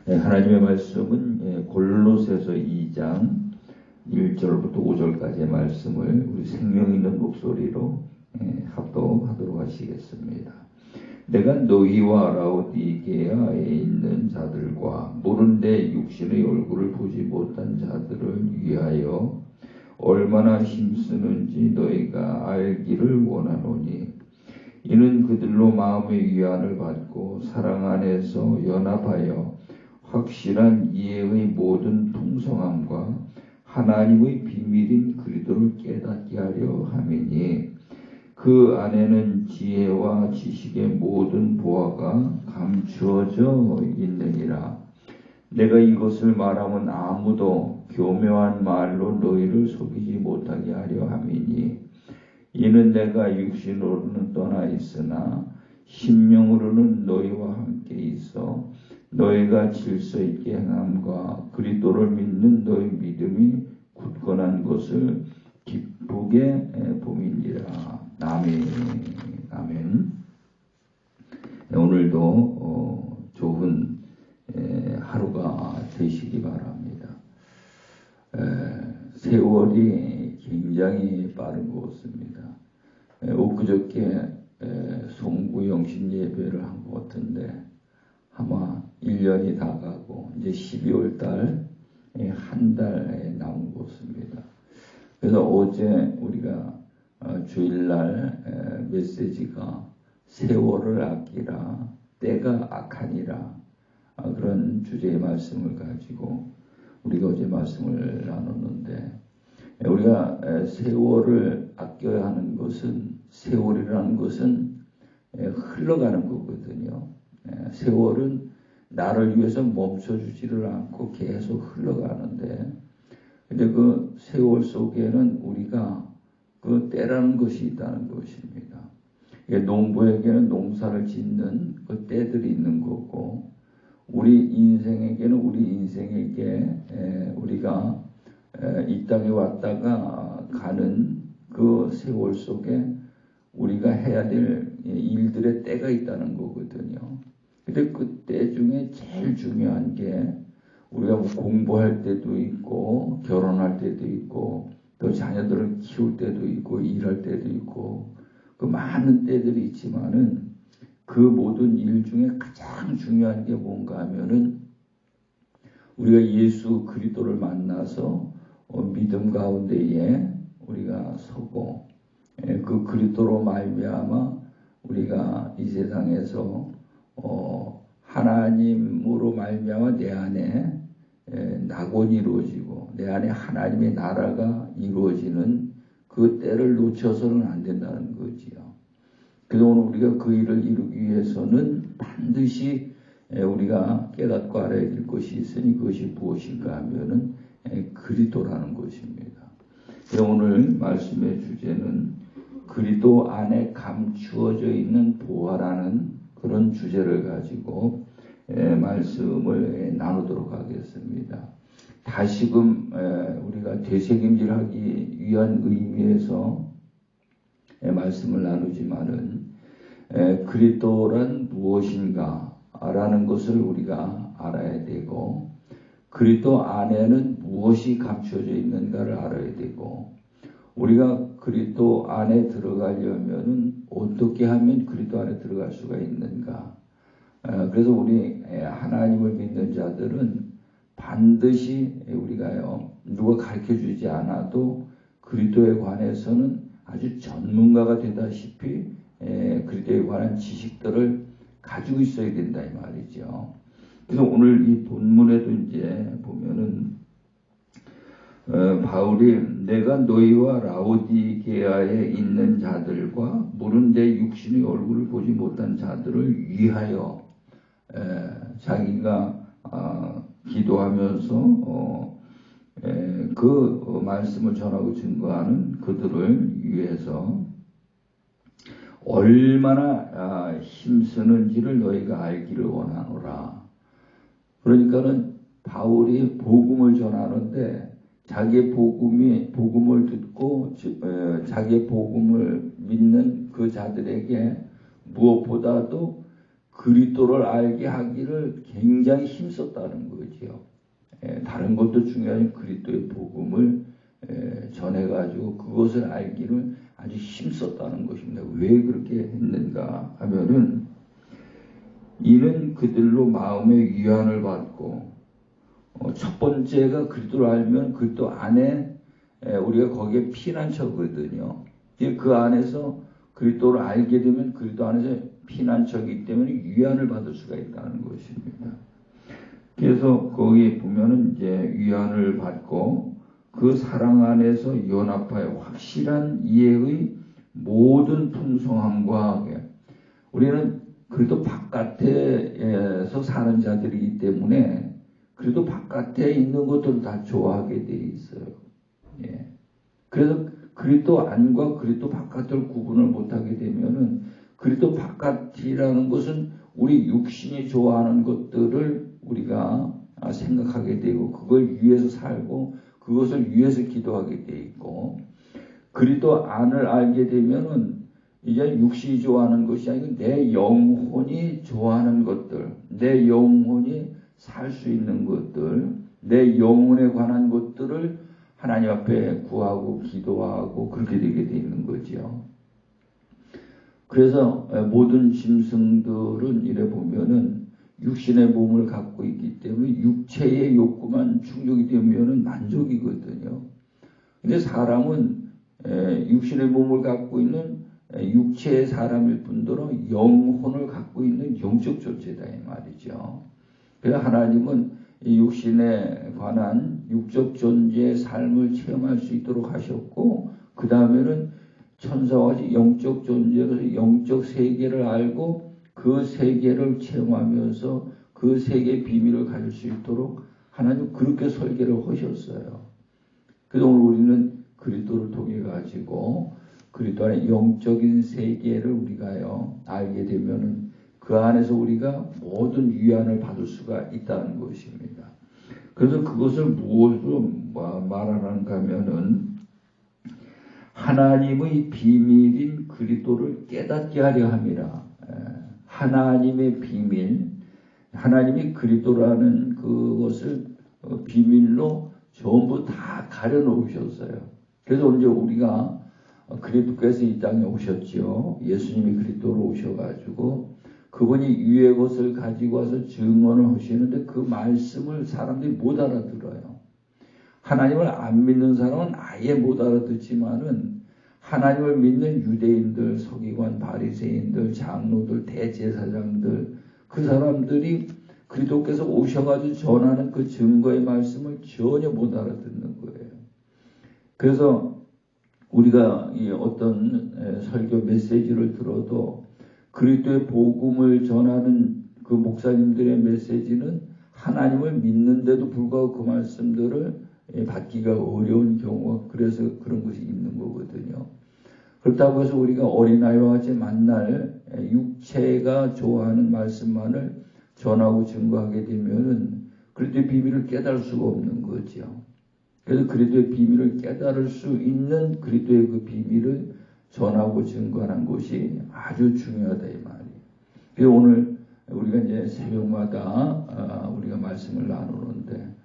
하나님의 말씀은 골로새서 2장 1절부터 5절까지의 말씀을 우리 생명 있는 목소리로 합독하도록 하시겠습니다. 내가 너희와 라오디게아에 있는 자들과 모른데 육신의 얼굴을 보지 못한 자들을 위하여 얼마나 힘쓰는지 너희가 알기를 원하노니, 이는 그들로 마음의 위안을 받고 사랑 안에서 연합하여 확실한 이해의 모든 풍성함과 하나님의 비밀인 그리스도를 깨닫게 하려 함이니, 그 안에는 지혜와 지식의 모든 보화가 감추어져 있느니라. 내가 이것을 말하면 아무도 교묘한 말로 너희를 속이지 못하게 하려 함이니, 이는 내가 육신으로는 떠나 있으나 심령으로는 너희와 함께 있어 너희가 질서 있게 행함과 그리스도를 믿는 너희 믿음이 굳건한 것을 기쁘게 봄이니라. 아멘. 아멘. 오늘도 좋은 하루가 되시기 바랍니다. 세월이 굉장히 빠른 것 같습니다. 엊그저께 송구 영신 예배를 한 것 같은데 아마 1년이 다 가고 이제 12월 달 한 달에 남은 것 같습니다. 그래서 어제 우리가 주일날 메시지가 세월을 아끼라 때가 악하니라, 그런 주제의 말씀을 가지고 우리가 어제 말씀을 나눴는데, 우리가 세월을 아껴야 하는 것은, 세월이라는 것은 흘러가는 거거든요. 세월은 나를 위해서 멈춰주지를 않고 계속 흘러가는데, 근데 그 세월 속에는 우리가 그 때라는 것이 있다는 것입니다. 농부에게는 농사를 짓는 그 때들이 있는 거고, 우리 인생에게는 우리 인생에게 우리가 이 땅에 왔다가 가는 그 세월 속에 우리가 해야 될 일들의 때가 있다는 거거든요. 근데 그 때 중에 제일 중요한 게, 우리가 공부할 때도 있고 결혼할 때도 있고 또 자녀들을 키울 때도 있고 일할 때도 있고 그 많은 때들이 있지만은, 그 모든 일 중에 가장 중요한 게 뭔가 하면은 우리가 예수 그리스도를 만나서 믿음 가운데에 우리가 서고, 그 그리스도로 말미암아 우리가 이 세상에서 하나님으로 말미암아 내 안에 낙원이 이루어지고 내 안에 하나님의 나라가 이루어지는 그 때를 놓쳐서는 안 된다는 거지요. 그래서 오늘 우리가 그 일을 이루기 위해서는 반드시 우리가 깨닫고 알아야 될 것이 있으니, 그것이 무엇인가 하면은 그리스도라는 것입니다. 오늘 말씀의 주제는 그리스도 안에 감추어져 있는 보화라는 그런 주제를 가지고 말씀을 나누도록 하겠습니다. 다시금 우리가 되새김질하기 위한 의미에서 말씀을 나누지만은, 그리스도란 무엇인가 라는 것을 우리가 알아야 되고, 그리스도 안에는 무엇이 감춰져 있는가를 알아야 되고, 우리가 그리스도 안에 들어가려면 어떻게 하면 그리스도 안에 들어갈 수가 있는가. 그래서 우리 하나님을 믿는 자들은 반드시 우리가요, 누가 가르쳐 주지 않아도 그리스도에 관해서는 아주 전문가가 되다시피 그리스도에 관한 지식들을 가지고 있어야 된다 이 말이죠. 그래서 오늘 이 본문에도 이제 보면은 바울이 내가 너희와 라오디게아에 있는 자들과 모른데 육신의 얼굴을 보지 못한 자들을 위하여, 자기가 기도하면서 그 말씀을 전하고 증거하는 그들을 위해서 얼마나 힘쓰는지를 너희가 알기를 원하노라. 그러니까는 바울이 복음을 전하는데, 자기의 복음을 듣고 자기의 복음을 믿는 그 자들에게 무엇보다도 그리스도를 알게 하기를 굉장히 힘썼다는 거죠. 다른 것도 중요하지만 그리스도의 복음을 전해가지고 그것을 알기를 아주 힘썼다는 것입니다. 왜 그렇게 했는가 하면은 이는 그들로 마음의 위안을 받고 첫 번째가 그리스도를 알면 그리스도 안에 우리가 거기에 피난처거든요. 그 안에서 그리스도를 알게 되면 그리스도 안에서 피난처이기 때문에 위안을 받을 수가 있다는 것입니다. 그래서 거기 보면은 이제 위안을 받고 그 사랑 안에서 연합하여 확실한 이해의 모든 풍성함과 우리는 그래도 바깥에서 사는 자들이기 때문에 그래도 바깥에 있는 것들을 다 좋아하게 돼 있어요. 예. 그래서 그리스도 안과 그리스도 바깥을 구분을 못하게 되면은 그리스도 바깥이라는 것은 우리 육신이 좋아하는 것들을 우리가 생각하게 되고 그걸 위해서 살고 그것을 위해서 기도하게 돼 있고 그리스도 안을 알게 되면은 이제 육신이 좋아하는 것이 아니고 내 영혼이 좋아하는 것들, 내 영혼이 살 수 있는 것들, 내 영혼에 관한 것들을 하나님 앞에 구하고 기도하고 그렇게 되게 돼 있는 거죠. 그래서 모든 짐승들은 이래 보면은 육신의 몸을 갖고 있기 때문에 육체의 욕구만 충족이 되면은 만족이거든요. 근데 사람은 육신의 몸을 갖고 있는 육체의 사람일 뿐더러 영혼을 갖고 있는 영적 존재다 이 말이죠. 그래서 하나님은 이 육신에 관한 육적 존재의 삶을 체험할 수 있도록 하셨고 그 다음에는 천사와 같이 영적 존재로서 영적 세계를 알고 그 세계를 체험하면서 그 세계의 비밀을 가질 수 있도록 하나님 그렇게 설계를 하셨어요. 그래서 오늘 우리는 그리스도를 통해 가지고 그리스도 안에 영적인 세계를 우리가요 알게 되면은 그 안에서 우리가 모든 위안을 받을 수가 있다는 것입니다. 그래서 그것을 무엇으로 말하는가 하면은 하나님의 비밀인 그리스도를 깨닫게 하려 함이라. 하나님의 비밀, 하나님이 그리스도라는 그것을 비밀로 전부 다 가려놓으셨어요. 그래서 언제 우리가 그리스도께서 이 땅에 오셨죠. 예수님이 그리스도로 오셔가지고 그분이 위의 것을 가지고 와서 증언을 하시는데 그 말씀을 사람들이 못 알아들어요. 하나님을 안 믿는 사람은 아예 못 알아듣지만은 하나님을 믿는 유대인들, 서기관, 바리새인들, 장로들, 대제사장들 그 사람들이 그리스도께서 오셔가지고 전하는 그 증거의 말씀을 전혀 못 알아듣는 거예요. 그래서 우리가 이 어떤 설교 메시지를 들어도 그리스도의 복음을 전하는 그 목사님들의 메시지는 하나님을 믿는데도 불구하고 그 말씀들을 받기가 어려운 경우가 그래서 그런 것이 있는 거거든요. 그렇다고 해서 우리가 어린아이와 같이 만날 육체가 좋아하는 말씀만을 전하고 증거하게 되면은 그리스도의 비밀을 깨달을 수가 없는 거죠. 그래서 그리스도의 비밀을 깨달을 수 있는 그리스도의 그 비밀을 전하고 증거하는 것이 아주 중요하다 이 말이에요. 그래서 오늘 우리가 이제 새벽마다 우리가 말씀을 나누는데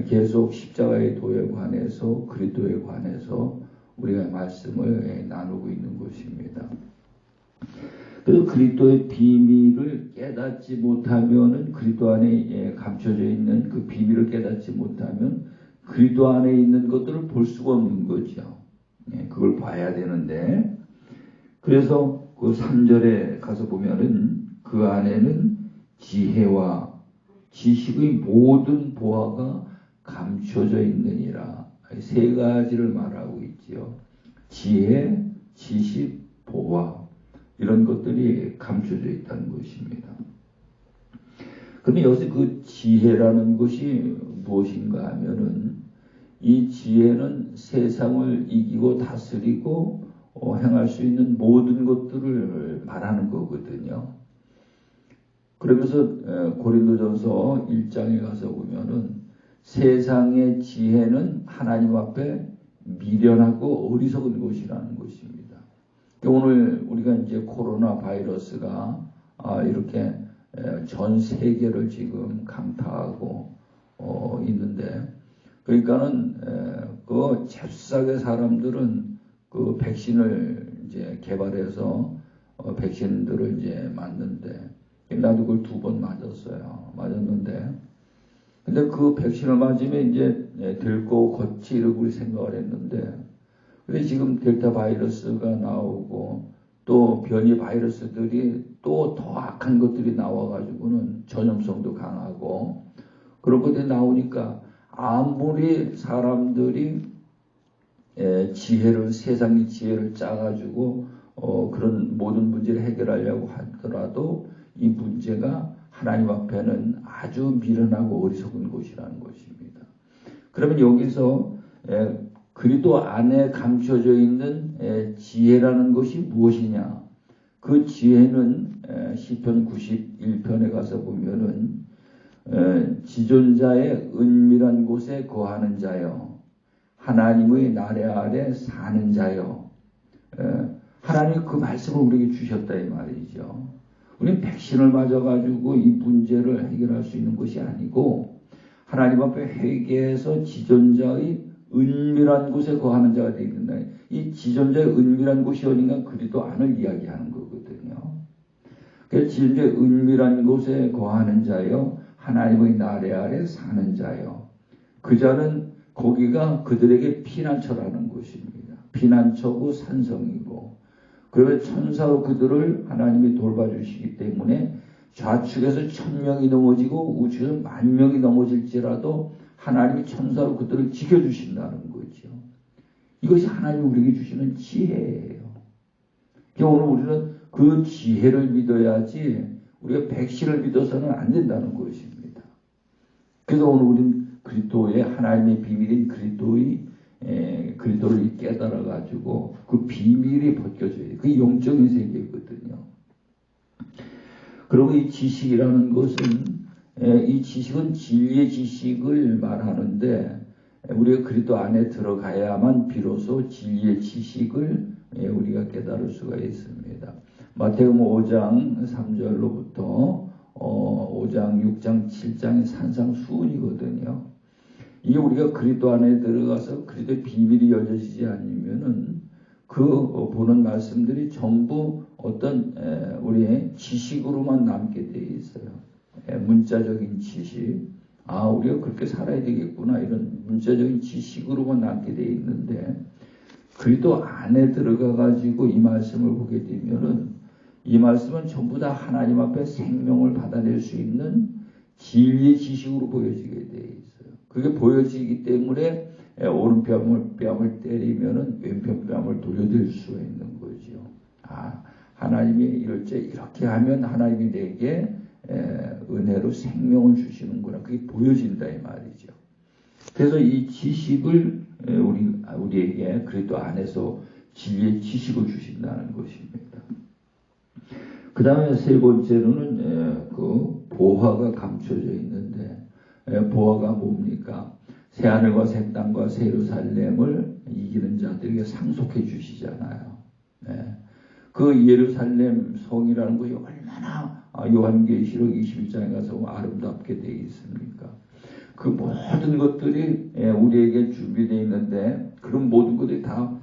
계속 십자가의 도에 관해서 그리스도에 관해서 우리가 말씀을 나누고 있는 것입니다. 그리고 그리스도의 비밀을 깨닫지 못하면은 그리스도 안에 감춰져 있는 그 비밀을 깨닫지 못하면 그리스도 안에 있는 것들을 볼 수가 없는 거죠. 그걸 봐야 되는데 그래서 그 3절에 가서 보면은 그 안에는 지혜와 지식의 모든 보화가 감춰져 있느니라. 세 가지를 말하고 있지요. 지혜, 지식, 보화 이런 것들이 감춰져 있다는 것입니다. 그런데 여기서 그 지혜라는 것이 무엇인가 하면은 이 지혜는 세상을 이기고 다스리고 행할 수 있는 모든 것들을 말하는 거거든요. 그러면서 고린도전서 1장에 가서 보면은 세상의 지혜는 하나님 앞에 미련하고 어리석은 것이라는 것입니다. 오늘 우리가 이제 코로나 바이러스가 이렇게 전 세계를 지금 강타하고 있는데, 그러니까는 그 잽싸게 사람들은 그 백신을 이제 개발해서 백신들을 이제 맞는데, 나도 그걸 2번 맞았는데, 근데 그 백신을 맞으면 이제 될 거 걷지 이러고 우리 생각을 했는데, 근데 지금 델타 바이러스가 나오고 또 변이 바이러스들이 또 더 악한 것들이 나와가지고는 전염성도 강하고 그런 것들이 나오니까 아무리 사람들이 세상의 지혜를 짜가지고 그런 모든 문제를 해결하려고 하더라도 이 문제가 하나님 앞에는 아주 미련하고 어리석은 것이라는 것입니다. 그러면 여기서 그리스도 안에 감춰져 있는 지혜라는 것이 무엇이냐? 그 지혜는 시편 91편에 가서 보면은 지존자의 은밀한 곳에 거하는 자여, 하나님의 나래 아래 사는 자여. 하나님이 그 말씀을 우리에게 주셨다 이 말이죠. 우리는 백신을 맞아가지고 이 문제를 해결할 수 있는 것이 아니고 하나님 앞에 회개해서 지존자의 은밀한 곳에 거하는 자가 되어 있는다. 이 지존자의 은밀한 곳이 어딘가 그리스도 안을 이야기하는 거거든요. 그 지존자의 은밀한 곳에 거하는 자여, 하나님의 나래 아래 사는 자여. 그 자는 거기가 그들에게 피난처라는 곳입니다. 피난처고 산성이고, 그러면 천사로 그들을 하나님이 돌봐주시기 때문에 좌측에서 1000명이 넘어지고 우측에서 10,000명이 넘어질지라도 하나님이 천사로 그들을 지켜주신다는 거죠. 이것이 하나님이 우리에게 주시는 지혜예요. 오늘 우리는 그 지혜를 믿어야지 우리가 백신을 믿어서는 안 된다는 것입니다. 그래서 오늘 우리는 그리스도의 하나님의 비밀인 그리스도를 깨달아가지고 그 비밀이 벗겨져야 돼요. 그게 영적인 세계거든요. 그리고 이 지식이라는 것은 이 지식은 진리의 지식을 말하는데 우리가 그리스도 안에 들어가야만 비로소 진리의 지식을 우리가 깨달을 수가 있습니다. 마태복음 5장 3절로부터 5장, 6장, 7장이 산상수훈이거든요. 이게 우리가 그리스도 안에 들어가서 그리스도의 비밀이 열려지지 않으면은 그 보는 말씀들이 전부 어떤 우리의 지식으로만 남게 되어 있어요. 문자적인 지식. 우리가 그렇게 살아야 되겠구나. 이런 문자적인 지식으로만 남게 되어 있는데 그리스도 안에 들어가 가지고 이 말씀을 보게 되면은 이 말씀은 전부 다 하나님 앞에 생명을 받아낼 수 있는 진리의 지식으로 보여지게 되어 있어요. 그게 보여지기 때문에 오른뺨을 때리면은 왼편 뺨을 돌려댈 수가 있는 거죠. 하나님이 이렇게 하면 하나님이 내게 은혜로 생명을 주시는구나. 그게 보여진다 이 말이죠. 그래서 이 지식을 우리에게 그리스도 안에서 진리의 지식을 주신다는 것입니다. 그 다음에 세 번째로는 그 보화가 감춰져 있는데 보화가 뭡니까? 새하늘과 새 땅과 새 예루살렘을 이기는 자들에게 상속해 주시잖아요. 그 예루살렘 성이라는 것이 얼마나 요한계시록 21장에 가서 아름답게 되어 있습니까? 그 모든 것들이 우리에게 준비되어 있는데 그런 모든 것들이 다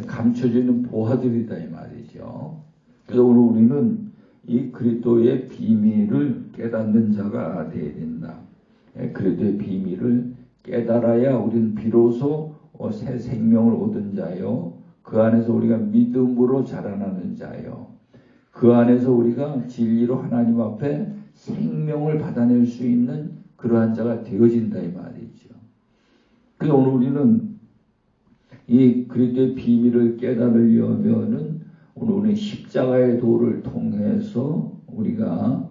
감춰져 있는 보화들이다 이 말이죠. 그래서 오늘 우리는 이 그리스도의 비밀을 깨닫는 자가 되어야 된다. 그리스도의 비밀을 깨달아야 우리는 비로소 새 생명을 얻은 자요. 그 안에서 우리가 믿음으로 자라나는 자요. 그 안에서 우리가 진리로 하나님 앞에 생명을 받아낼 수 있는 그러한 자가 되어진다 이 말이죠. 그래서 오늘 우리는 이 그리스도의 비밀을 깨달으려면은 오늘 우리 십자가의 도를 통해서 우리가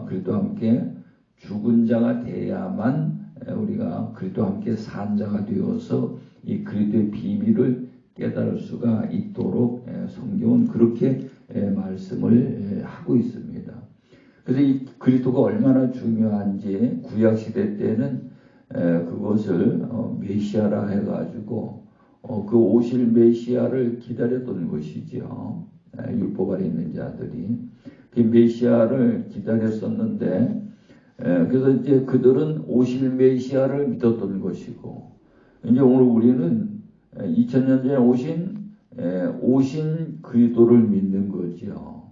그리스도와 함께 죽은 자가 돼야만 우리가 그리스도와 함께 산 자가 되어서 이 그리스도의 비밀을 깨달을 수가 있도록 성경은 그렇게 말씀을 하고 있습니다. 그래서 이 그리스도가 얼마나 중요한지 구약시대 때는 그것을 메시아라 해가지고 그 오실 메시아를 기다렸던 것이죠. 율법 아래 있는 자들이. 그 메시아를 기다렸었는데, 그래서 이제 그들은 오실 메시아를 믿었던 것이고, 이제 오늘 우리는 2000년 전에 오신 그리스도를 믿는 거죠.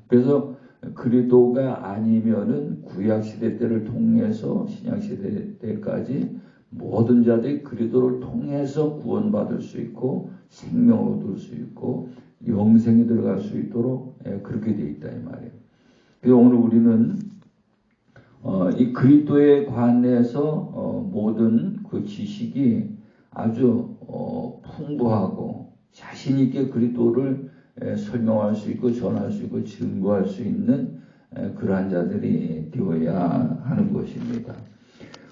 그래서 그리스도가 아니면은 구약시대 때를 통해서 신약시대 때까지 모든 자들이 그리스도를 통해서 구원받을 수 있고 생명을 얻을 수 있고 영생에 들어갈 수 있도록 그렇게 되어 있다 이 말이에요. 그래서 오늘 우리는 이 그리스도에 관해서 모든 그 지식이 아주 풍부하고 자신 있게 그리스도를 설명할 수 있고 전할 수 있고 증거할 수 있는 그러한 자들이 되어야 하는 것입니다.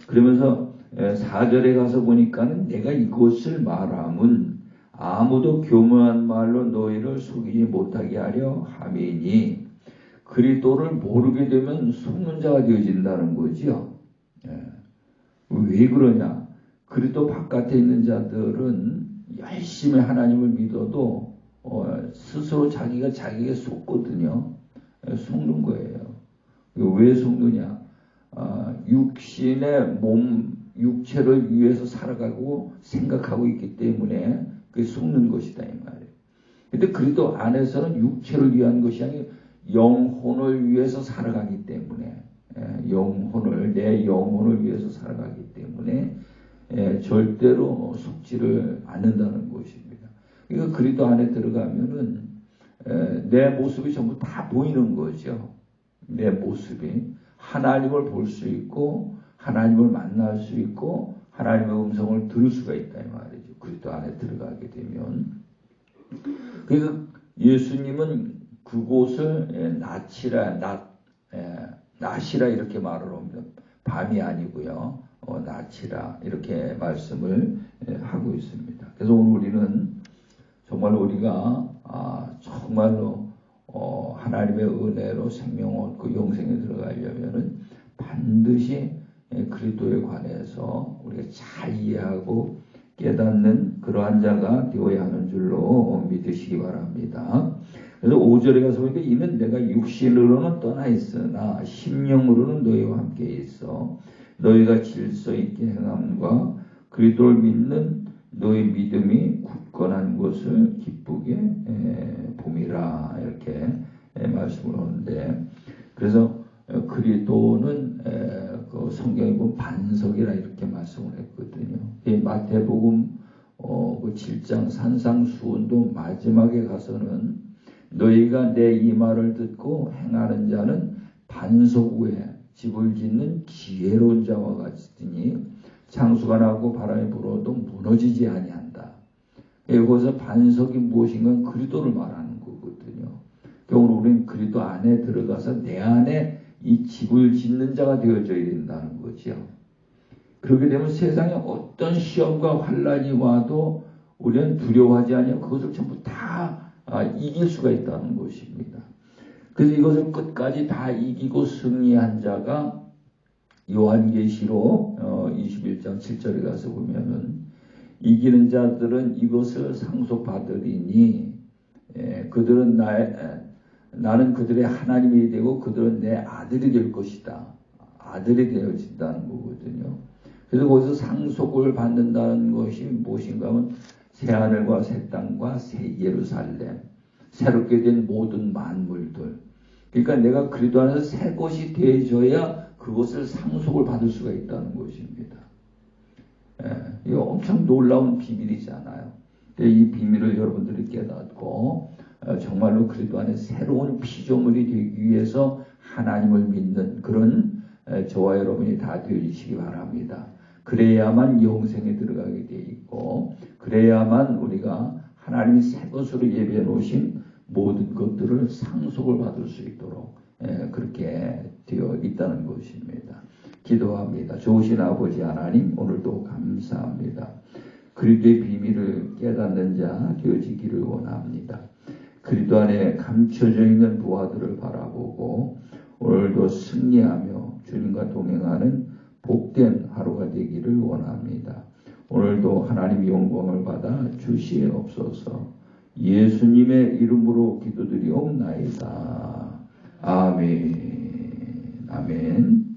그러면서 4절에 가서 보니까는 내가 이것을 말함은 아무도 교묘한 말로 너희를 속이지 못하게 하려 함이니 그리스도를 모르게 되면 속는 자가 되어진다는 거죠. 왜 그러냐? 그리스도 바깥에 있는 자들은 열심히 하나님을 믿어도 스스로 자기가 자기에게 속거든요. 속는 거예요. 왜 속느냐? 육신의 몸, 육체를 위해서 살아가고 생각하고 있기 때문에 그게 속는 것이다 이 말이에요. 근데 그리스도 안에서는 육체를 위한 것이 아니라 영혼을 위해서 살아가기 때문에 내 영혼을 위해서 살아가기 때문에 절대로 속지를 않는다는 것입니다. 그러니까 그리스도 안에 들어가면은 내 모습이 전부 다 보이는 거죠. 내 모습이 하나님을 볼 수 있고 하나님을 만날 수 있고 하나님의 음성을 들을 수가 있다 이 말이죠. 그리스도 안에 들어가게 되면. 그러니까 예수님은 그곳을 낮이라 이렇게 말을 합니다. 밤이 아니고요. 낮이라 이렇게 말씀을 하고 있습니다. 그래서 오늘 우리는 정말 우리가 정말로 하나님의 은혜로 생명 얻고 영생에 들어가려면은 반드시 그리스도에 관해서 우리가 잘 이해하고 깨닫는 그러한 자가 되어야 하는 줄로 믿으시기 바랍니다. 그래서 5절에 가서 보니까 이는 내가 육신으로는 떠나 있으나 심령으로는 너희와 함께 있어 너희가 질서 있게 행함과 그리스도를 믿는 너희 믿음이 굳건한 것을 기쁘게 봄이라 이렇게 말씀을 하는데, 그래서 그리스도는 그 성경에 보면 반석이라 이렇게 말씀을 했거든요. 마태복음 그 7장 산상수훈도 마지막에 가서는 너희가 내 이 말을 듣고 행하는 자는 반석 위에 집을 짓는 지혜로운 자와 같으니 창수가 나고 바람이 불어도 무너지지 아니한다. 여기서 반석이 무엇인가 그리스도를 말하는 거거든요. 오늘 우리는 그리스도 안에 들어가서 내 안에 이 집을 짓는 자가 되어져야 된다는 거죠. 그렇게 되면 세상에 어떤 시험과 환란이 와도 우리는 두려워하지 아니하고 그것을 전부 다 이길 수가 있다는 것입니다. 그래서 이것을 끝까지 다 이기고 승리한 자가 요한계시록 21장 7절에 가서 보면은 이기는 자들은 이것을 상속받으리니 그들은 나는 그들의 하나님이 되고 그들은 내 아들이 될 것이다. 아들이 되어진다는 거거든요. 그래서 거기서 상속을 받는다는 것이 무엇인가 하면 새하늘과 새 땅과 새 예루살렘, 새롭게 된 모든 만물들. 그러니까 내가 그리스도 안에서 새 것이 되어져야 그것을 상속을 받을 수가 있다는 것입니다. 이거 엄청 놀라운 비밀이잖아요. 이 비밀을 여러분들이 깨닫고 정말로 그리스도 안에 새로운 피조물이 되기 위해서 하나님을 믿는 그런 저와 여러분이 다 되시기 바랍니다. 그래야만 영생에 들어가게 돼 있고 그래야만 우리가 하나님이 새 것으로 예비해 놓으신 모든 것들을 상속을 받을 수 있도록 그렇게 되어 있다는 것입니다. 기도합니다. 좋으신 아버지 하나님, 오늘도 감사합니다. 그리스도의 비밀을 깨닫는 자 되어지기를 원합니다. 그리스도 안에 감춰져 있는 부하들을 바라보고 오늘도 승리하며 주님과 동행하는 복된 하루가 되기를 원합니다. 오늘도 하나님 영광을 받아 주시옵소서. 예수님의 이름으로 기도드리옵나이다. 아멘. 아멘.